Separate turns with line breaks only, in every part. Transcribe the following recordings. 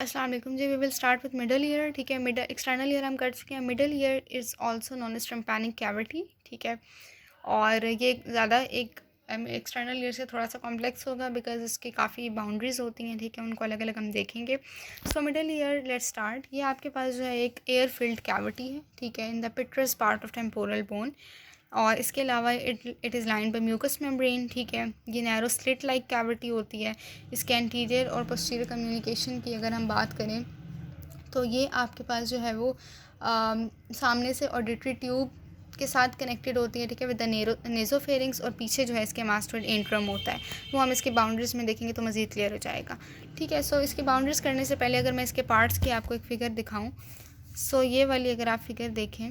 अस्सलाम वालेकुम जी। We will start with middle ear. ठीक है, मिडल एक्सटर्नल ईयर हम कर चुके हैं। Middle ear is also known as tympanic cavity. ठीक है, और ये ज़्यादा एक एक्सटर्नल ईयर से थोड़ा सा कॉम्प्लेक्स होगा बिकॉज इसकी काफ़ी बाउंड्रीज होती हैं। ठीक है, उनको अलग अलग हम देखेंगे। So middle ear let's start. ये आपके पास जो है एक एयर फिल्ड कैविटी है। ठीक है, in the petrous part of temporal bone. और इसके अलावा it is line by mucous membrane. ठीक है, ये नैरो स्लिट लाइक कैविटी होती है। इसके एंटीरियर और पोस्टीरियर कम्युनिकेशन की अगर हम बात करें तो ये आपके पास जो है वो सामने से ऑडिटरी ट्यूब के साथ कनेक्टेड होती है। ठीक है, विद द नेज़ोफेरिंग्स, और पीछे जो है इसके मास्टर्ड इंट्रम होता है। वो हम इसकी बाउंड्रीज में देखेंगे तो मज़ीद क्लियर हो जाएगा। ठीक है, सो इसकी बाउंड्रीज करने से पहले अगर मैं इसके पार्ट्स की आपको एक फ़िगर दिखाऊँ, सो ये वाली अगर आप फिगर देखें,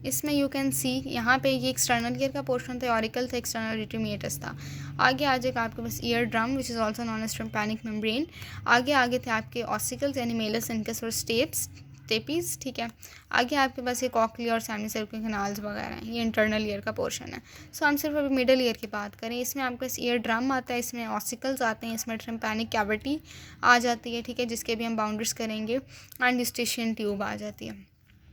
इसमें यू कैन सी यहाँ पे ये एक्सटर्नल ईयर का पोर्शन था, ऑरिकल था, एक्सटर्नल रिट्रीमिएटस था। आगे आ जाएगा आपके पास ear drum which is also known as tympanic membrane. आगे थे आपके ऑसिकल्स यानी मेलस, इनकस और स्टेपीज। ठीक है, आगे आपके पास ये कॉकली और सेमी सर्कुलर कैनाल्स वगैरह हैं। ये इंटरनल ईयर का पोर्शन है। सो हम सिर्फ अभी मिडल ईयर की बात करें। इसमें आपके पास ईयर ड्रम आता है, इसमें ऑसिकल्स आते हैं, इसमें टाइम्पैनिक कैविटी आ जाती है। ठीक है, जिसके भी हम बाउंड्रीज करेंगे, एंड यूस्टेशियन ट्यूब आ जाती है।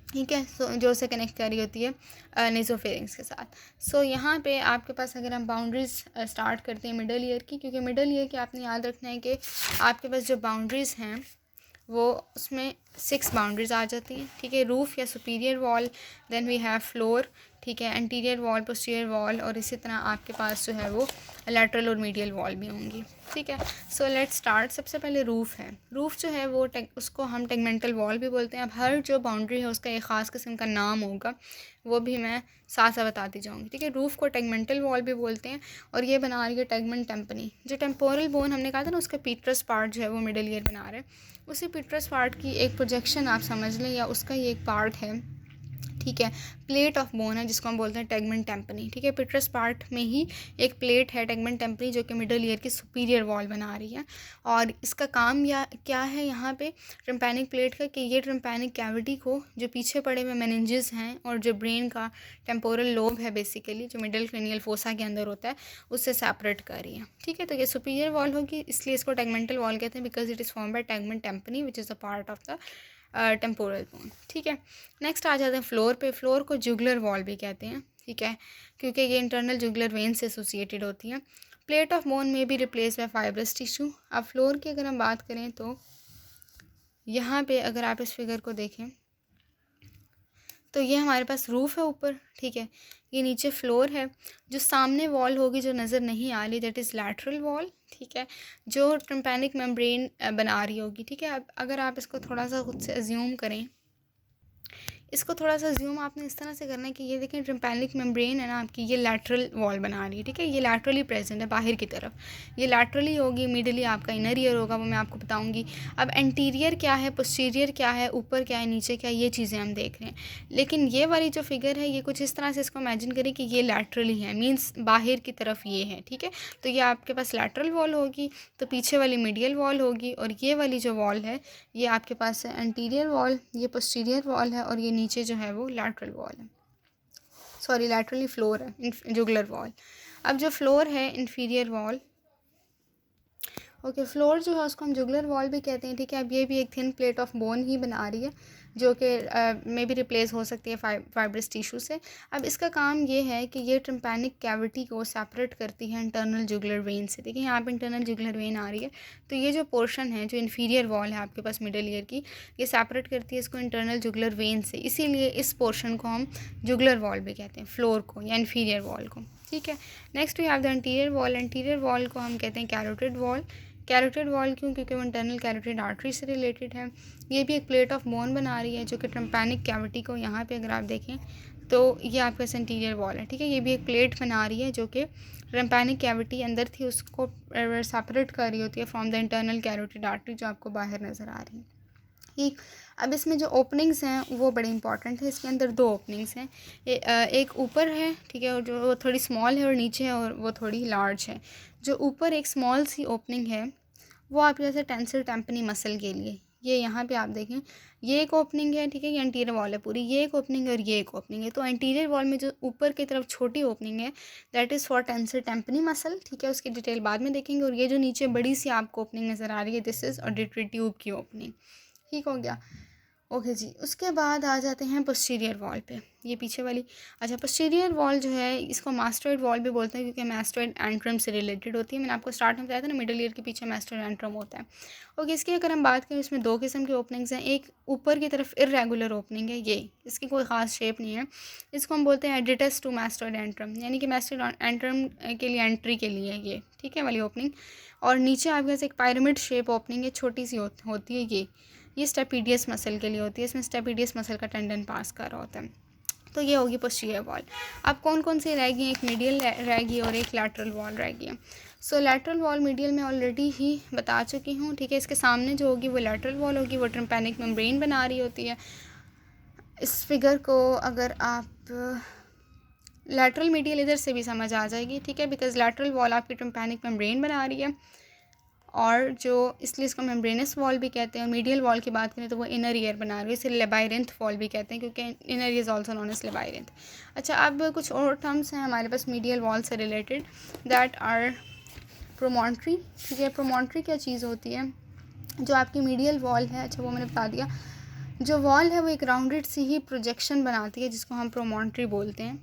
ठीक है, सो जो उसे कनेक्ट करी होती है नेज़ोफेरिंग्स के साथ। सो यहाँ पे आपके पास अगर हम बाउंड्रीज़ स्टार्ट करते हैं मिडल ईयर की, क्योंकि मिडल ईयर की आपने याद रखना है कि आपके पास जो बाउंड्रीज़ हैं वो उसमें 6 बाउंड्रीज आ जाती हैं। ठीक है, रूफ़ या superior wall, then we have floor. ठीक है, एंटीरियर वॉल, पोस्टीरियर वॉल, और इसी तरह आपके पास जो है वो लैटरल और मीडियल वॉल भी होंगी। ठीक है, सो लेट्स स्टार्ट। सबसे पहले रूफ़ है। रूफ़ जो है वो उसको हम टेगमेंटल वॉल भी बोलते हैं। अब हर जो बाउंड्री है उसका एक ख़ास किस्म का नाम होगा, वो भी मैं साथ साथ बताती जाऊँगी। ठीक है, रूफ़ को टेगमेंटल वॉल भी बोलते हैं, और ये बना रही है टेगमेंट टेम्पनी। जो टेम्पोरल बोन हमने कहा था ना, उसका पीट्रस पार्ट जो है वो मिडल ईयर बना रहे हैं। उसी पिट्रस पार्ट की एक प्रोजेक्शन आप समझ लें, या उसका ही एक पार्ट है। ठीक है, प्लेट ऑफ बोन है जिसको हम बोलते हैं टेगमेंट टेम्पनी। ठीक है, पिट्रस पार्ट में ही एक प्लेट है टेगमेंट टेम्पनी, जो कि मिडल ईयर की सुपीरियर वॉल बना रही है। और इसका काम या क्या है यहाँ पे ट्रिम्पैनिक प्लेट का, कि ये ट्रिम्पैनिक कैविटी को, जो पीछे पड़े हुए मेनिंजेस हैं और जो ब्रेन का टेम्पोरल लोब है बेसिकली, जो मिडल क्रेनियल फोसा के अंदर होता है, उससे सेपरेट कर रही है। ठीक है, तो ये सुपीरियर वॉल होगी, इसलिए इसको टेगमेंटल वॉल कहते हैं, because it is form by tegmen tympani which is a part of the temporal bone. ठीक है, नेक्स्ट आ जाते हैं फ्लोर पे। फ्लोर को जुगलर वॉल भी कहते हैं। ठीक है, क्योंकि ये इंटरनल जुगलर वेन से एसोसिएटेड होती है। प्लेट ऑफ बोन में भी रिप्लेस बाय फाइब्रस टिश्यू। अब फ्लोर की अगर हम बात करें तो यहाँ पे अगर आप इस फिगर को देखें तो ये हमारे पास रूफ़ है ऊपर। ठीक है, ये नीचे फ्लोर है। जो सामने वॉल होगी जो नज़र नहीं आ रही, दैट इज़ लैटरल वॉल। ठीक है, जो टाइम्पैनिक मेम्ब्रेन बना रही होगी। ठीक है, अब अगर आप इसको थोड़ा सा खुद से अज्यूम करें, इसको थोड़ा सा ज़ूम आपने इस तरह से करना है कि ये देखें टाइम्पैनिक मेम्ब्रेन है ना आपकी, ये लैटरल वॉल बना रही है। ठीक है, ये लैटरली प्रेजेंट है बाहर की तरफ, ये लैटरली होगी। मिडली आपका इनर ईयर होगा, वो मैं आपको बताऊंगी। अब एंटीरियर क्या है, पोस्टीरियर क्या है, ऊपर क्या है, नीचे क्या है, ये चीज़ें हम देख रहे हैं। लेकिन ये वाली जो फिगर है, ये कुछ इस तरह से इसको इमेजिन करें कि ये लैटरली है, मीन्स बाहर की तरफ ये है। ठीक है, तो ये आपके पास लैटरल वॉल होगी, तो पीछे वाली मीडियल वॉल होगी, और ये वाली जो वॉल है ये आपके पास है एंटीरियर वॉल, ये पोस्टीरियर वॉल है, और ये नीचे जो है वो लैटरल वॉल है, सॉरी लैटरली फ्लोर है, जुगलर वॉल। अब जो फ्लोर है इन्फीरियर वॉल, ओके, फ्लोर जो है उसको हम जुगलर वॉल भी कहते हैं। ठीक है, अब ये भी एक थिन प्लेट ऑफ बोन ही बना रही है, जो कि में भी रिप्लेस हो सकती है फाइब्रस टिश्यू से। अब इसका काम ये है कि ये टाइम्पैनिक कैविटी को सेपरेट करती है इंटरनल जुगलर वेन से। देखिए यहाँ पे इंटरनल जुगलर वेन आ रही है, तो ये जो पोर्शन है, जो इन्फीरियर वॉल है आपके पास मिडल ईयर की, ये सेपरेट करती है इसको इंटरनल जुगलर वेन से। इसीलिए इस पोर्शन को हम जुगलर वॉल भी कहते हैं, फ्लोर को या इन्फीरियर वॉल को। ठीक है, next we have the anterior wall. Anterior wall को हम कहते हैं कैरोटिड वॉल। कैरोटिड वॉल क्यों, क्योंकि वो इंटरनल कैरोटिड आर्टरी से रिलेटेड है। ये भी एक प्लेट ऑफ बोन बना रही है, जो कि टाइम्पैनिक कैविटी को, यहाँ पे अगर आप देखें तो ये आपका एंटीरियर वॉल है। ठीक है, ये भी एक प्लेट बना रही है, जो कि टाइम्पैनिक कैविटी अंदर थी उसको सेपरेट कर रही होती है from the internal carotid artery, जो आपको बाहर नज़र आ रही है। ठीक, अब इसमें जो ओपनिंग्स हैं वो बड़े इंपॉर्टेंट है। इसके अंदर 2 ओपनिंग्स हैं, एक ऊपर है, ठीक है, और जो वो थोड़ी स्मॉल है, और नीचे है और वो थोड़ी लार्ज है। जो ऊपर एक स्मॉल सी ओपनिंग है वो आपके जैसे टेंसिल टेम्पनी मसल के लिए, ये यहाँ पे आप देखें, ये एक ओपनिंग है, ठीक है, ये एंटीरियर वॉल है पूरी, ये एक ओपनिंग है और ये एक ओपनिंग है। तो एंटीरियर वॉल में जो ऊपर की तरफ छोटी ओपनिंग है that is for tensor tympani muscle, ठीक है, उसकी डिटेल बाद में देखेंगे। और ये जो नीचे बड़ी सी आपको ओपनिंग नज़र आ रही है दिस इज़ ऑडिटरी ट्यूब की ओपनिंग, ठीक हो गया। ओके जी, उसके बाद आ जाते हैं पोस्टीरियर वॉल पे, ये पीछे वाली। अच्छा, पोस्टीरियर वॉल जो है इसको मास्टोइड वॉल भी बोलते हैं क्योंकि मास्टोइड एंट्रम से रिलेटेड होती है। मैंने आपको स्टार्ट में बताया था ना, मिडल ईयर के पीछे मास्टोइड एंट्रम होता है। ओके, इसकी अगर हम बात करें इसमें दो किस्म की ओपनिंग्स हैं। एक ऊपर की तरफ इरेगुलर ओपनिंग है, ये इसकी कोई ख़ास शेप नहीं है, इसको हम बोलते हैं एडिटस टू मास्टोइड एंट्रम, यानी कि मास्टोइड एंट्रम के लिए एंट्री के लिए ये, ठीक है, वाली ओपनिंग। और नीचे आपके पास एक पायरामिड शेप ओपनिंग है, छोटी सी होती है, ये स्टेपीडियस मसल के लिए होती है, इसमें स्टेपीडियस मसल का टेंडन पास कर रहा होता है। तो ये होगी पोस्टीरियर वॉल। अब कौन कौन सी रहेगी, एक मीडियल रहेगी और एक लैटरल वॉल रहेगी। सो लैटरल वॉल मीडियल में ऑलरेडी ही बता चुकी हूँ, ठीक है। इसके सामने जो होगी वो लैटरल वॉल होगी, वो ट्रिम्पैनिक मेम्ब्रेन बना रही होती है। इस फिगर को अगर आप लैटरल मीडियल इधर से भी समझ आ जाएगी, ठीक है, बिकॉज लैटरल वॉल आपकी ट्रिम्पैनिक मेम्ब्रेन बना रही है, और जो इसलिए इसको मेम्ब्रेनस वॉल भी कहते हैं। और मीडियल वॉल की बात करें तो वो इनर ईयर बना रही है, इसे लेबाइरेंथ वॉल भी कहते हैं क्योंकि inner ear is also known as labyrinth. अच्छा, अब कुछ और टर्म्स हैं हमारे पास मीडियल वॉल से रिलेटेड, दैट आर प्रोमोन्ट्री, ठीक है। प्रोमोन्ट्री क्या चीज़ होती है, जो आपकी मीडियल वॉल है, अच्छा वो मैंने बता दिया। जो वॉल है वो एक राउंडेड सी ही प्रोजेक्शन बनाती है जिसको हम प्रोमोन्ट्री बोलते हैं।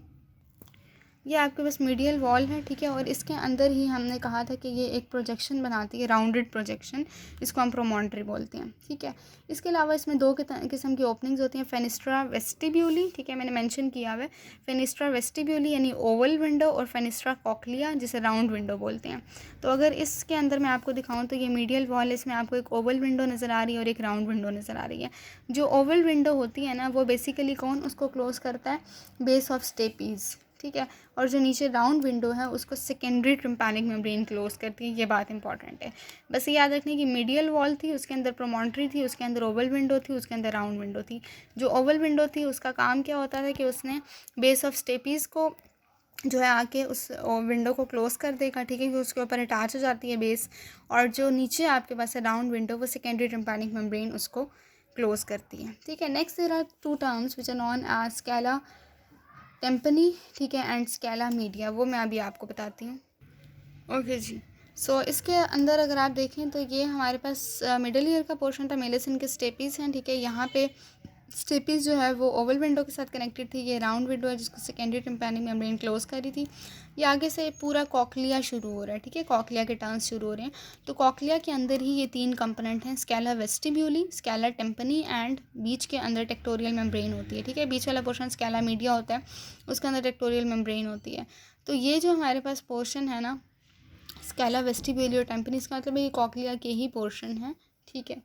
ये आपके पास मीडियल वॉल है, ठीक है, और इसके अंदर ही हमने कहा था कि ये एक प्रोजेक्शन बनाती है, राउंडेड प्रोजेक्शन, इसको हम प्रोमोन्ट्री बोलते हैं, ठीक है। इसके अलावा इसमें दो किस्म की ओपनिंग्स होती हैं, फेनिस्ट्रा वेस्टिब्यूली, ठीक है, मैंने मेंशन किया हुआ है, फेनिस्ट्रा वेस्टिब्यूली यानी ओवल विंडो, और फेनिस्ट्रा कॉक्लिया जिसे राउंड विंडो बोलते हैं। तो अगर इसके अंदर मैं आपको दिखाऊँ तो ये मीडियल वॉल, इसमें आपको एक ओवल विंडो नज़र आ रही है और एक राउंड विंडो नज़र आ रही है। जो ओवल विंडो होती है ना, वो बेसिकली कौन उसको क्लोज़ करता है, बेस ऑफ स्टेपीज़, ठीक है। और जो नीचे राउंड विंडो है उसको सेकेंडरी ट्रिम्पैनिक मेम्ब्रेन क्लोज करती है, ये बात इंपॉर्टेंट है। बस ये याद रखने की मीडियल वॉल थी, उसके अंदर प्रोमोन्ट्री थी, उसके अंदर ओवल विंडो थी, उसके अंदर राउंड विंडो थी। जो ओवल विंडो थी उसका काम क्या होता था कि उसने बेस ऑफ स्टेपीज़ को जो है आके उस विंडो को क्लोज़ कर देगा, ठीक है, कि उसके ऊपर अटैच हो जाती है बेस। और जो नीचे आपके पास है राउंड विंडो, वो सेकेंडरी ट्रिम्पैनिक मेम्ब्रेन उसको क्लोज़ करती है, ठीक है। Next there are two terms which are known as scala tympani, ठीक है, एंड स्केला मीडिया, वो मैं अभी आपको बताती हूँ। ओके जी, सो इसके अंदर अगर आप देखें तो ये हमारे पास मिडल ईयर का पोर्शन था, मेलेसिन के स्टेपीज़ हैं, ठीक है। यहाँ पे स्टेपीज़ जो है वो ओवल विंडो के साथ कनेक्टेड थी, ये राउंड विंडो है जिसको सेकेंडरी टिम्पैनिक मेम्ब्रेन क्लोज करी थी। ये आगे से पूरा कॉकलिया शुरू हो रहा है, ठीक है, कॉकलिया के टर्न्स शुरू हो रहे हैं। तो कॉकलिया के अंदर ही ये तीन कंपोनेंट हैं, स्केला वेस्टिब्यूली, स्केला टेम्पनी एंड बीच के अंदर टेक्टोरियल मेम्ब्रेन होती है, ठीक है। बीच वाला पोर्शन स्केला मीडिया होता है, उसके अंदर टेक्टोरियल मेम्ब्रेन होती है। तो ये जो हमारे पास पोर्शन है ना, स्केला वेस्टिब्यूली और टेम्पनी, इसका मतलब ये कॉकलिया के ही पोर्शन है, ठीक है।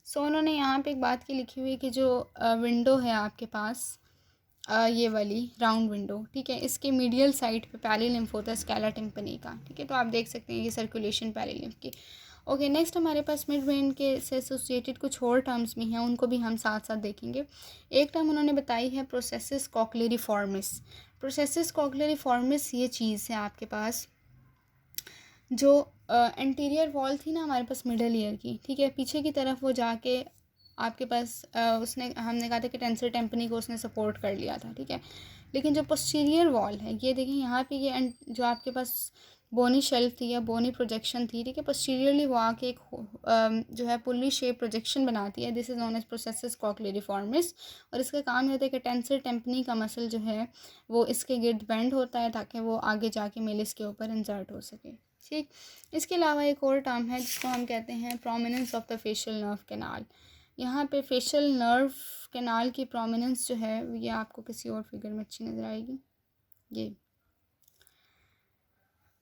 सो उन्होंने यहाँ पे एक बात की लिखी हुई है कि जो विंडो है आपके पास, ये वाली राउंड विंडो, ठीक है, इसके मीडियल साइड पे पैली लिम्फ होता है स्केला टिम्पनी का, ठीक है। तो आप देख सकते हैं ये सर्कुलेशन पैली लिम्फ की। ओके, नेक्स्ट हमारे पास मिड ब्रेन के से एसोसिएटेड कुछ और टर्म्स भी हैं, उनको भी हम साथ साथ देखेंगे। एक टर्म उन्होंने बताई है प्रोसेसिस कॉक्लेरिफॉर्मिस। प्रोसेसिस कॉक्लेरिफॉर्मिस ये चीज़ है आपके पास, जो एंटीरियर वॉल थी ना हमारे पास मिडल ईयर की, ठीक है, पीछे की तरफ वो जाके आपके पास उसने, हमने कहा था कि टेंसर टेम्पनी को उसने सपोर्ट कर लिया था, ठीक है। लेकिन जो पोस्टीरियर वॉल है, ये देखें यहाँ पे, ये जो आपके पास बोनी शेल्फ थी या बोनी प्रोजेक्शन थी, ठीक है, पोस्टीरियरली वो आके एक जो है पुल्ली शेप प्रोजेक्शन बनाती है, this is known as processus cochleariformis. और इसका काम ये होता है कि टेंसर टेम्पनी का मसल जो है वो इसके गिर्द बेंड होता है ताकि वो आगे जाके मेलिस के ऊपर इंसर्ट हो सके, ठीक। इसके अलावा एक और टर्म है जिसको हम कहते हैं prominence of the facial nerve canal. यहाँ पे फेशियल नर्व कैनाल की प्रोमिनेंस जो है ये आपको किसी और फिगर में अच्छी नज़र आएगी, ये।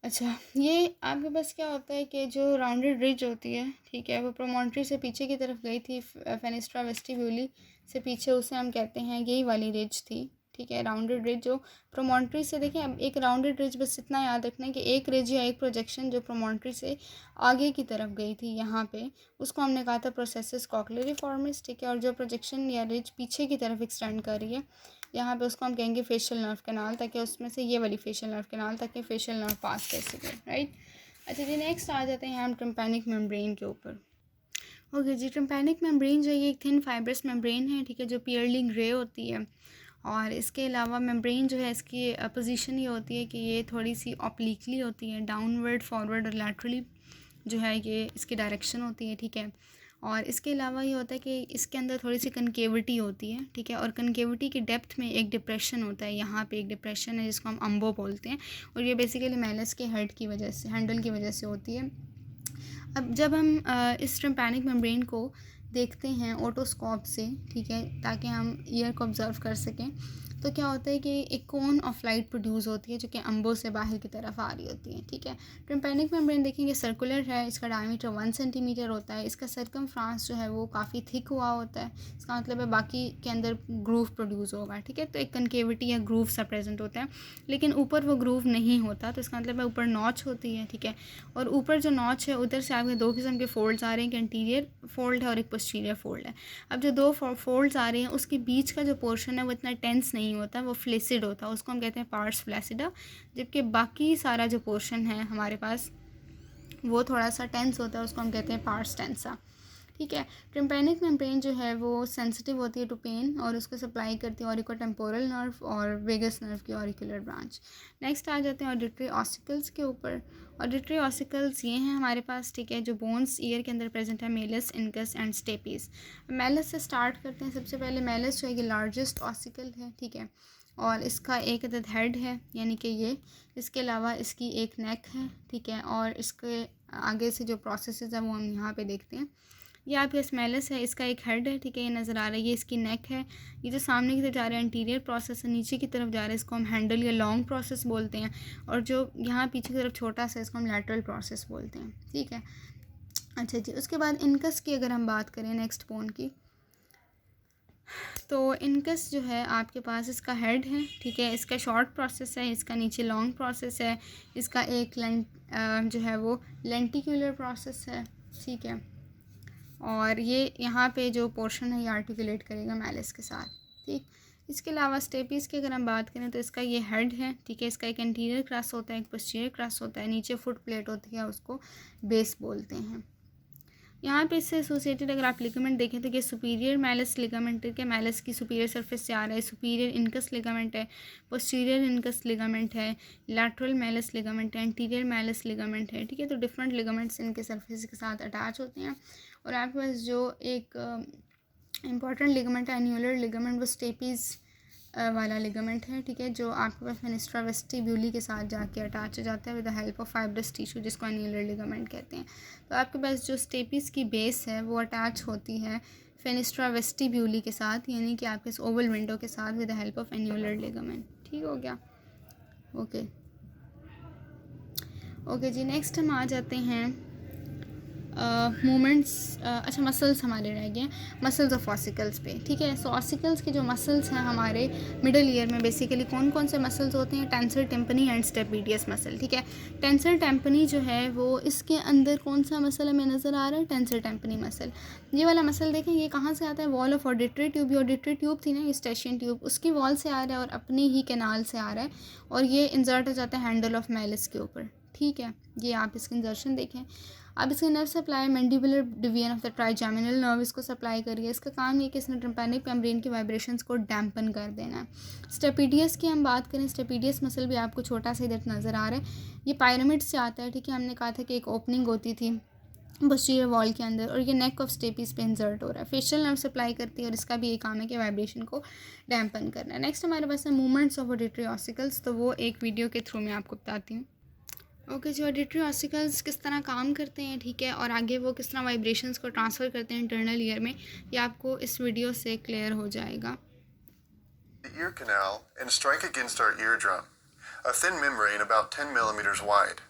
अच्छा, ये आपके पास क्या होता है कि जो राउंडेड रिज होती है, ठीक है, वो प्रोमोन्ट्री से पीछे की तरफ गई थी, फेनिस्ट्रा वेस्टिब्यूली से पीछे, उसे हम कहते हैं यही वाली रिज थी, ठीक है, राउंडेड रिज जो प्रोमोन्ट्री से, देखिए अब एक राउंडेड रिज, बस इतना याद रखना है कि एक रिज या एक प्रोजेक्शन जो प्रोमोन्ट्री से आगे की तरफ गई थी यहाँ पे, उसको हमने कहा था प्रोसेसिस कॉक्लेरिफॉर्मिस, ठीक है। और जो प्रोजेक्शन या रिज पीछे की तरफ एक्सटेंड कर रही है यहाँ पे, उसको हम कहेंगे फेशियल नर्व कैनाल, ताकि उसमें से ये वाली फेशियल नर्व कैनाल, ताकि फेशियल नर्व पास कर सके, राइट। अच्छा जी, नेक्स्ट आ जाते हैं हम टिम्पैनिक मेम्ब्रेन के ऊपर। ओके जी, टिम्पैनिक मेम्ब्रेन जो है ये एक थिन फाइब्रस मेम्ब्रेन है, ठीक है, जो पियरली ग्रे होती है। और इसके अलावा मेम्ब्रेन जो है इसकी पोजीशन ये होती है कि ये थोड़ी सी ऑब्लिकली होती है, डाउनवर्ड, फॉरवर्ड और लैटरली जो है ये इसकी डायरेक्शन होती है, ठीक है। और इसके अलावा ये होता है कि इसके अंदर थोड़ी सी कनकेविटी होती है, ठीक है, और कनकेविटी की डेप्थ में एक डिप्रेशन होता है, यहाँ पे एक डिप्रेशन है जिसको हम अम्बो बोलते हैं, और ये बेसिकली मैलस के हेड की वजह से, हैंडल की वजह से होती है। अब जब हम इस टिम्पैनिक मेम्ब्रेन को देखते हैं ओटोस्कोप से, ठीक है, ताकि हम ईयर को ऑब्ज़र्व कर सकें, तो क्या होता है कि एक कोन ऑफ लाइट प्रोड्यूस होती है जो कि अम्बो से बाहर की तरफ आ रही होती है, ठीक है। टिम्पैनिक मेम्ब्रेन देखेंगे सर्कुलर है, इसका डायमीटर 1 सेंटीमीटर होता है, इसका सरकमफ्रांस जो है वो काफ़ी थिक हुआ होता है, इसका मतलब है बाकी के अंदर ग्रूव प्रोड्यूस होगा, ठीक है। तो एक कनकेविटी या ग्रूव सा प्रेजेंट होता है, लेकिन ऊपर वो ग्रूव नहीं होता, तो इसका मतलब है ऊपर नॉच होती है, ठीक है। और ऊपर जो नॉच है उधर से आपके दो किस्म के फोल्ड्स आ रहे हैं, एक एंटीरियर फोल्ड है और एक पोस्टीरियर फोल्ड है। अब जो दो फोल्ड्स आ रहे हैं उसके बीच का जो पोर्शन है वो इतना टेंस नहीं होता, वो फ्लेसिड होता है, उसको हम कहते हैं पार्स फ्लैसिडा, जबकि बाकी सारा जो पोर्शन है हमारे पास वो थोड़ा सा टेंस होता है, उसको हम कहते हैं पार्स टेंसा, ठीक है। टिम्पैनिक मेम्ब्रेन जो है वो सेंसिटिव होती है टू पेन और उसको सप्लाई करती है ऑरिकोटेम्पोरल नर्व और वेगस नर्व की ऑरिकुलर ब्रांच। नेक्स्ट आ जाते हैं ऑडिटरी ऑसिकल्स के ऊपर। ऑडिटरी ऑसिकल्स ये हैं हमारे पास, ठीक है, जो बोन्स ईयर के अंदर प्रेजेंट है, malleus, incus and stapes. Malleus से स्टार्ट करते हैं। सबसे पहले मेलस जो है कि लार्जेस्ट ऑसिकल है, ठीक है, और इसका एक अदद हेड है, यानी कि ये, इसके अलावा इसकी एक नेक है, ठीक है, और इसके आगे से जो प्रोसेसेस है वो हम यहाँ पे देखते हैं। ये आपका स्मेलस है, इसका एक हेड है, ठीक है, ये नज़र आ रहा है, ये इसकी नेक है। ये जो सामने की तरफ जा रहा है इंटीरियर प्रोसेस है, नीचे की तरफ जा रहा है, इसको हम हैंडल या लॉन्ग प्रोसेस बोलते हैं, और जो यहाँ पीछे की तरफ छोटा सा इसको हम लैटरल प्रोसेस बोलते हैं, ठीक है। अच्छा जी, उसके बाद इनकस की अगर हम बात करें, नेक्स्ट बोन की, तो इनकस जो है आपके पास इसका हेड है, ठीक है, इसका शॉर्ट प्रोसेस है, इसका नीचे लॉन्ग प्रोसेस है, इसका एक जो है वो लेंटिकुलर प्रोसेस है, ठीक है, और ये यहाँ पे जो पोर्शन है ये आर्टिकुलेट करेगा मैलिस के साथ, ठीक। इसके अलावा स्टेपीज़ की अगर हम बात करें तो इसका ये हेड है, ठीक है, इसका एक इंटीरियर क्रस होता है, एक पोस्टीरियर क्रस होता है, नीचे फुट प्लेट होती है, उसको बेस बोलते हैं। यहाँ पे इससे एसोसिएटेड अगर आप लिगामेंट देखें तो ये सुपीरियर मैलस लिगामेंट के मैलस की सुपीरियर सरफेस से आ रहा है, सुपीरियर इनकस लिगामेंट है, पोस्टीरियर इनकस लिगामेंट है, लैटरल मैलस लिगामेंट है, एंटीरियर मैलस लिगामेंट है, ठीक है। तो डिफरेंट लिगामेंट्स इनके सरफेस के साथ अटैच होते हैं। और आपके पास जो एक इम्पॉर्टेंट लिगामेंट है एन्यूलर लिगामेंट, वो स्टेपीज़ वाला लिगामेंट है, ठीक है, जो आपके पास फेनिस्ट्रा वेस्टिब्यूली के साथ जाके अटैच हो जाता है with the help of fibrous tissue, जिसको एन्यूलर लिगामेंट कहते हैं। तो आपके पास जो स्टेपीज़ की बेस है वो अटैच होती है फेनिस्ट्रा वेस्टिब्यूली के साथ, यानी कि आपके इस ओवल विंडो के साथ with the help of annular ligament, ठीक हो गया। ओके ओके जी, नेक्स्ट हम आ जाते हैं मूवमेंट्स। अच्छा, मसल्स हमारे रह गए, मसल्स ऑफ ऑसिकल्स पे, ठीक है। सो ऑसिकल्स के जो मसल्स हैं हमारे मिडल ईयर में बेसिकली कौन कौन से मसल्स होते हैं? Tensor tympany and stapedius muscle, ठीक है। टेंसर टिम्पनी जो है वो इसके अंदर कौन सा मसल हमें नज़र आ रहा है? Tensor tympany muscle. ये वाला मसल देखें, ये कहाँ से आता है? Wall of auditory tube. ये ऑडिटरी ट्यूब थी ना, स्टेशियन ट्यूब, उसकी वॉल से आ रहा है और अपनी ही कैनाल से आ रहा है, और ये इंसर्ट हो जाता है हैंडल ऑफ मैलिस के ऊपर, ठीक है। ये आप इसकी इंजर्शन देखें। अब इसका nerve supply mandibular division of the trigeminal nerve इसको सप्लाई करिए। इसका काम ये कि इसने टिम्पैनिक मेम्ब्रेन की वाइब्रेशंस को डैम्पन कर देना है। स्टेपिडियस की हम बात करें, स्टेपिडियस मसल भी आपको छोटा सा इधर नज़र आ रहा है, ये पायरामिड से आता है, ठीक है। हमने कहा था कि एक ओपनिंग होती थी पोस्टीरियर वॉल के अंदर, और ये नेक ऑफ स्टेपीज पे इंसर्ट हो रहा है। फेशियल नर्व सप्लाई करती है और इसका भी ये काम है कि वाइब्रेशन को डैम्पन करना है। नेक्स्ट हमारे पास है मूवमेंट्स ऑफ ऑडिटरी ऑसिकल्स, तो वो एक वीडियो के थ्रू मैं आपको बताती हूँ। ओके जो ऑडिटरी ऑसिकल्स किस तरह काम करते हैं, ठीक है, और आगे वो किस तरह वाइब्रेशंस को ट्रांसफ़र करते हैं इंटरनल ईयर में, ये आपको इस वीडियो से क्लियर हो जाएगा।
The ear canal and strike against our eardrum, a thin membrane about 10 millimeters wide.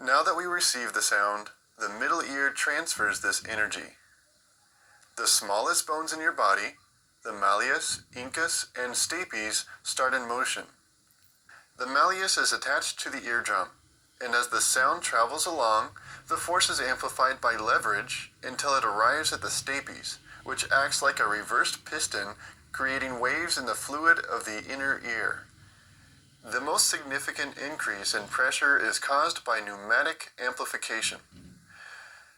Now that we receive the sound, the middle ear transfers this energy. The smallest bones in your body, the malleus, incus, and stapes, start in motion. The malleus is attached to the eardrum, and as the sound travels along, the force is amplified by leverage until it arrives at the stapes, which acts like a reversed piston, creating waves in the fluid of the inner ear. The most significant increase in pressure is caused by pneumatic amplification.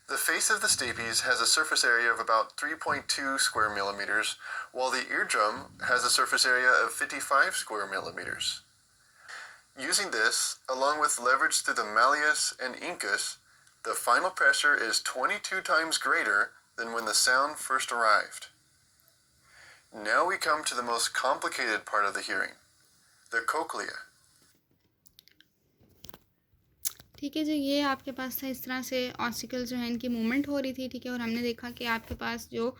The face of the stapes has a surface area of about 3.2 square millimeters, while the eardrum has a surface area of 55 square millimeters. Using this, along with leverage through the malleus and incus, the final pressure is 22 times greater than when the sound first arrived. Now we come to the most complicated part of the hearing, the cochlea.
ठीक है जी, ये आपके पास था, इस तरह से ossicle जो है इनकी मूवमेंट हो रही थी, ठीक है। और हमने देखा कि आपके पास जो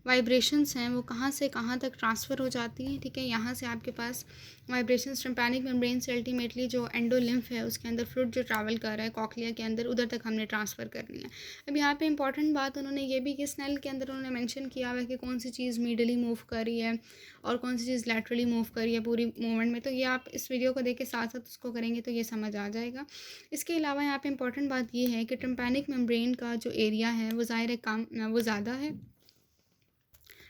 वाइब्रेशंस हैं वो कहाँ से कहाँ तक ट्रांसफ़र हो जाती हैं, ठीक है। यहाँ से आपके पास वाइब्रेशंस टाइम्पैनिक मेम्ब्रेन से अल्टीमेटली जो एंडोलिम्फ है उसके अंदर फ्लूइड जो ट्रैवल कर रहा है कॉक्लिया के अंदर, उधर तक हमने ट्रांसफ़र करनी है। अब यहाँ पे इंपॉर्टेंट बात उन्होंने ये भी कि स्नेल के अंदर उन्होंने मेंशन किया हुआ है कि कौन सी चीज़ मीडियली मूव कर रही है और कौन सी चीज़ लैटरली मूव कर रही है पूरी मूवमेंट में। तो ये आप इस वीडियो को देख के साथ साथ उसको करेंगे तो ये समझ आ जाएगा। इसके अलावा यहाँ पे इंपॉर्टेंट बात ये है कि टाइम्पैनिक मेम्ब्रेन का जो एरिया है वो ज़ाहिर है कम वो ज़्यादा है।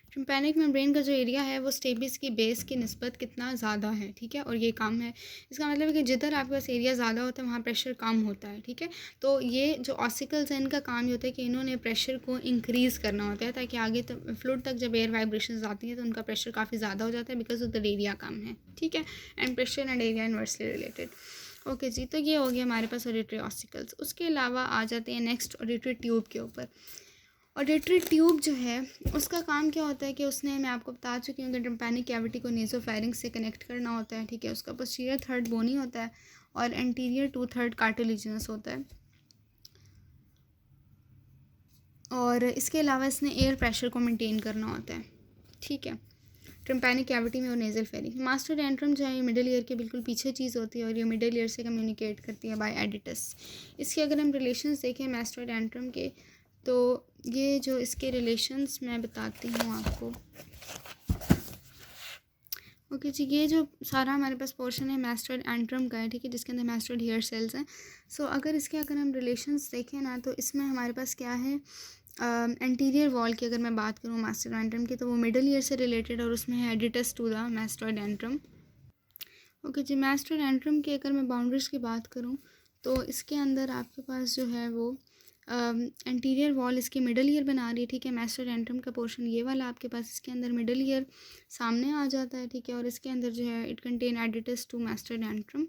टाइम्पैनिक मेम्ब्रेन का जो एरिया है वो स्टेपिस की बेस की निस्बत कितना ज़्यादा है, ठीक है, और ये कम है। इसका मतलब है कि जिधर आपके पास एरिया ज़्यादा होता है वहाँ प्रेशर कम होता है, ठीक है। तो ये जो ऑसिकल्स हैं इनका काम ये होता है कि इन्होंने प्रेशर को इंक्रीज़ करना होता है ताकि आगे फ्लूइड तक जब एयर वाइब्रेशंस आती हैं तो उनका प्रेशर काफ़ी ज़्यादा हो जाता है बिकॉज उधर एरिया कम है, ठीक है। And pressure and area inversely related. Okay जी, तो ये हो गया हमारे पास ऑडिटरी ऑसिकल्स। उसके अलावा आ जाते हैं नेक्स्ट ऑडिटरी ट्यूब के ऊपर। ऑडिटरी ट्यूब जो है उसका काम क्या होता है कि उसने, मैं आपको बता चुकी हूँ कि टाइम्पैनिक कैविटी को नेसोफेरिंक्स से कनेक्ट करना होता है, ठीक है। उसका पोस्टीरियर थर्ड बोनी होता है और एंटीरियर 2/3 कार्टिलेजिनस होता है। और इसके अलावा इसने एयर प्रेशर को मेंटेन करना होता है, ठीक है, टाइम्पैनिक कैविटी में और नेजल फेरिंग। मास्टर एंट्रम जो है ये मिडल ईयर के बिल्कुल पीछे चीज़ होती है और ये मिडल ईयर से कम्युनिकेट करती है बाय एडिटस। इसके अगर हम रिलेशंस देखें मास्टर एंट्रम के, तो ये जो इसके रिलेशंस मैं बताती हूँ आपको। ओके जी, ये जो सारा हमारे पास पोर्शन है मास्टर एंट्रम का है, ठीक है, जिसके अंदर मास्टर हेयर सेल्स हैं। सो अगर अगर हम रिलेशंस देखें ना तो इसमें हमारे पास क्या है, एंटीरियर वॉल की अगर मैं बात करूँ मास्टर एंट्रम की तो वो मिडल ईयर से रिलेटेड और उसमें है aditus to the mastoid antrum. Okay जी, मास्टर एंट्रम की अगर मैं बाउंड्रीज की बात करूँ तो इसके अंदर आपके पास जो है वो एंटीरियर वॉल इसकी मिडल ईयर बना रही है, ठीक है। मास्टर एंट्रम का पोर्शन ये वाला आपके पास इसके अंदर मिडल ईयर सामने आ जाता है, ठीक है। और इसके अंदर जो है it contain aditus to mastoid antrum,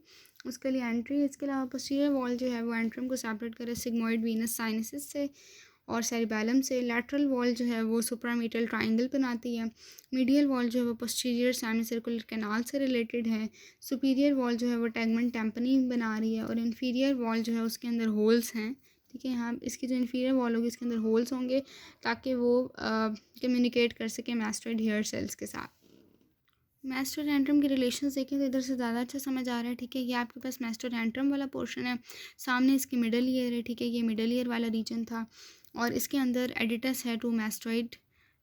उसके लिए एंट्री। इसके अलावा पोस्टीरियर वॉल जो है वो एंट्रम को सेपरेट करे सिग्मोइड वीनस साइनसिस से और सेरिबैलम से। लैटरल वॉल जो है वो सुप्रामीटल ट्राइंगल बनाती है। मीडियल वॉल जो है वो पोस्टीरियर सेमी सर्कुलर कैनाल से रिलेटेड है। सुपीरियर वॉल जो है वो टैगमेंट टेम्पनी बना रही है और इन्फीरियर वॉल जो है उसके अंदर होल्स हैं, ठीक है। यहाँ इसकी जो इन्फीरियर वॉल होगी इसके अंदर होल्स होंगे ताकि वो कम्युनिकेट कर सके मास्टर्ड हेयर सेल्स के साथ। मास्टर एंट्रम के रिलेशंस देखें तो इधर से ज़्यादा अच्छा समझ आ रहा है, ठीक है। ये आपके पास मास्टर एंट्रम वाला पोर्शन है, सामने इसकी मिडल ईयर है, ठीक है, ये मिडल ईयर वाला रीजन था और इसके अंदर एडिटस है टू मास्टोइड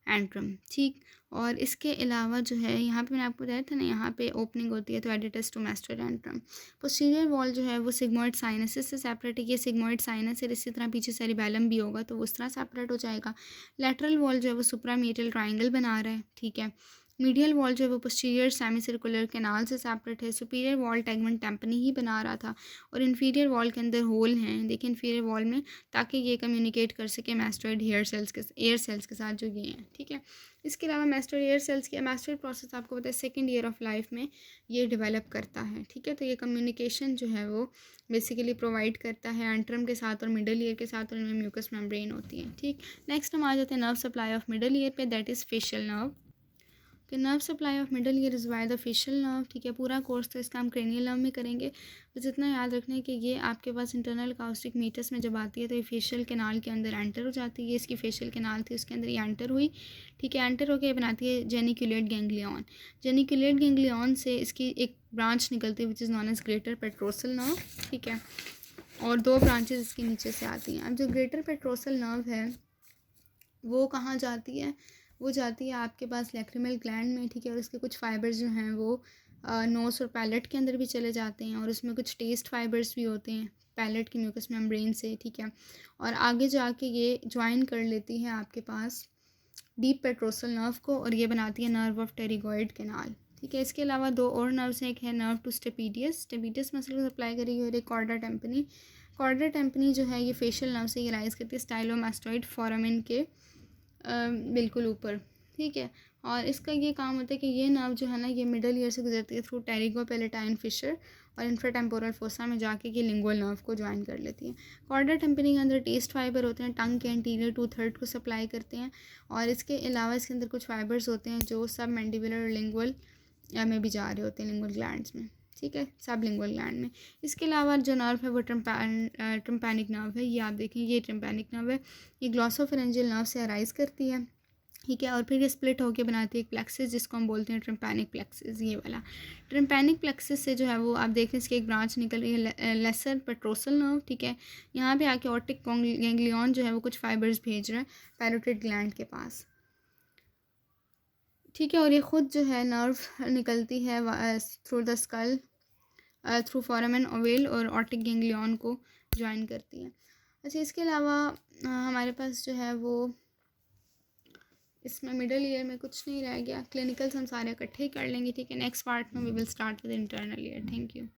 एंट्रम, ठीक। और इसके अलावा जो है यहाँ पे मैंने आपको बताया था ना, यहाँ पे ओपनिंग होती है तो aditus to mastoid antrum. Posterior wall जो है वो सिग्मोइड साइनसिस से सेपरेट है, ये सिग्मोइड साइनस है। इसी तरह पीछे सेरिबैलम भी होगा तो उस तरह सेपरेट हो जाएगा। लैटरल वॉल जो है वो सुप्रामीटल ट्राइंगल बना रहा है, ठीक है। मीडियल वॉल जो है वो पोस्टीरियर सेमी सर्कुलर कैनाल से सेपरेट है। सुपीरियर वॉल टैगमेंट टेम्पनी ही बना रहा था और इन्फीरियर वॉल के अंदर होल हैं, देखिए इन्फीरियर वॉल में, ताकि ये कम्युनिकेट कर सके मास्टर्ड एयर सेल्स के साथ जो ये हैं, ठीक है। इसके अलावा मास्टर्ड एयर सेल्स की मास्टर्ड प्रोसेस आपको पता है सेकेंड ईयर ऑफ लाइफ में ये डेवलप करता है, ठीक है। तो ये कम्युनिकेशन जो है वो बेसिकली प्रोवाइड करता है एंट्रम के साथ और मिडल ईयर के साथ और इनमें म्यूकस मेम्ब्रेन होती है, ठीक। नेक्स्ट हम आ जाते हैं nerve supply of middle ear पे, दैट इज़ फेशियल नर्व। कि nerve supply of middle ear is why the facial nerve, ठीक है। पूरा कोर्स तो इसका हम क्रेनियल नर्व में करेंगे, बस इतना याद रखना है कि ये आपके पास इंटरनल काउस्टिक मीटस में जब आती है तो ये फेशियल कैनाल के अंदर एंटर हो जाती है। ये इसकी फेशियल कैनाल थी उसके अंदर ये एंटर हुई, ठीक है। एंटर होकर ये बनाती है जेनिकुलेट गैंग्लियन। जेनिकुलेट गैंग्लियन से इसकी एक ब्रांच निकलती है which is known as greater petrosal nerve, ठीक है। और दो ब्रांचेज इसके नीचे से आती हैं। अब जो ग्रेटर पेट्रोसल नर्व है वो कहाँ जाती है, वो जाती है आपके पास लैक्रिमल ग्लैंड में, ठीक है। और उसके कुछ फाइबर्स जो हैं वो नोस और पैलेट के अंदर भी चले जाते हैं और उसमें कुछ टेस्ट फाइबर्स भी होते हैं पैलेट की म्यूकस मेम्ब्रेन से, ठीक है। और आगे जाके ये ज्वाइन कर लेती है आपके पास डीप पेट्रोसल नर्व को और ये बनाती है नर्व ऑफ टेरिगॉइड कैनाल, ठीक है। इसके अलावा दो और नर्व्स हैं, एक है नर्व टू स्टेपीडियस मसल को सप्लाई करेगी और एक कॉर्डा टेम्पनी कॉर्डा टिम्पनी जो है ये फेशियल नर्व से ये राइज करती है स्टाइलोमास्टोइड फोरामेन के बिल्कुल ऊपर, ठीक है। और इसका ये काम होता है कि ये नर्व जो है ना ये मिडल ईयर से गुजरती है थ्रू टेरिगो पेलेटाइन फिशर और इंफ्राटेम्पोरल फोसा में जाके कि लिंगुअल नर्व को ज्वाइन कर लेती है। कॉर्डा टिम्पनी के अंदर टेस्ट फाइबर होते हैं, टंग के एंटीरियर 2/3 को सप्लाई करते हैं, और इसके अलावा इसके अंदर कुछ फाइबर्स होते हैं जो सब मैंडिबुलर और लिंगुअल में भी जा रहे होते हैं, लिंगुअल ग्लैंड्स में, ठीक है, सब लिंगुअल ग्लैंड में। इसके अलावा जो नर्व है वो ट्रिम्पैनिक नर्व है, ये आप देखें ये ट्रिम्पैनिक नर्व है, ये ग्लॉसोफेरेंजियल नर्व से अराइज करती है, ठीक है, और फिर ये स्प्लिट होकर बनाती है एक प्लेक्सिस जिसको हम बोलते हैं ट्रिम्पैनिक प्लेक्सिस। ये वाला ट्रिम्पैनिक प्लेक्सिस से जो है वो आप देखें इसकी एक ब्रांच निकल रही है लेसर पेट्रोसल नर्व, ठीक है, यहाँ पे आके ऑप्टिक गैंग्लियन जो है वो कुछ फाइबर्स भेज रहा है पैरोटिड ग्लैंड के पास, ठीक है, और ये ख़ुद जो है नर्व निकलती है through the skull through foramen ovale और ऑप्टिक गैंग्लियन को ज्वाइन करती है। अच्छा, इसके अलावा हमारे पास जो है वो इसमें मिडल ईयर में कुछ नहीं रह गया, क्लिनिकल्स हम सारे इकट्ठे ही कर लेंगे, ठीक है। नेक्स्ट पार्ट में we will start with internal ear. Thank you.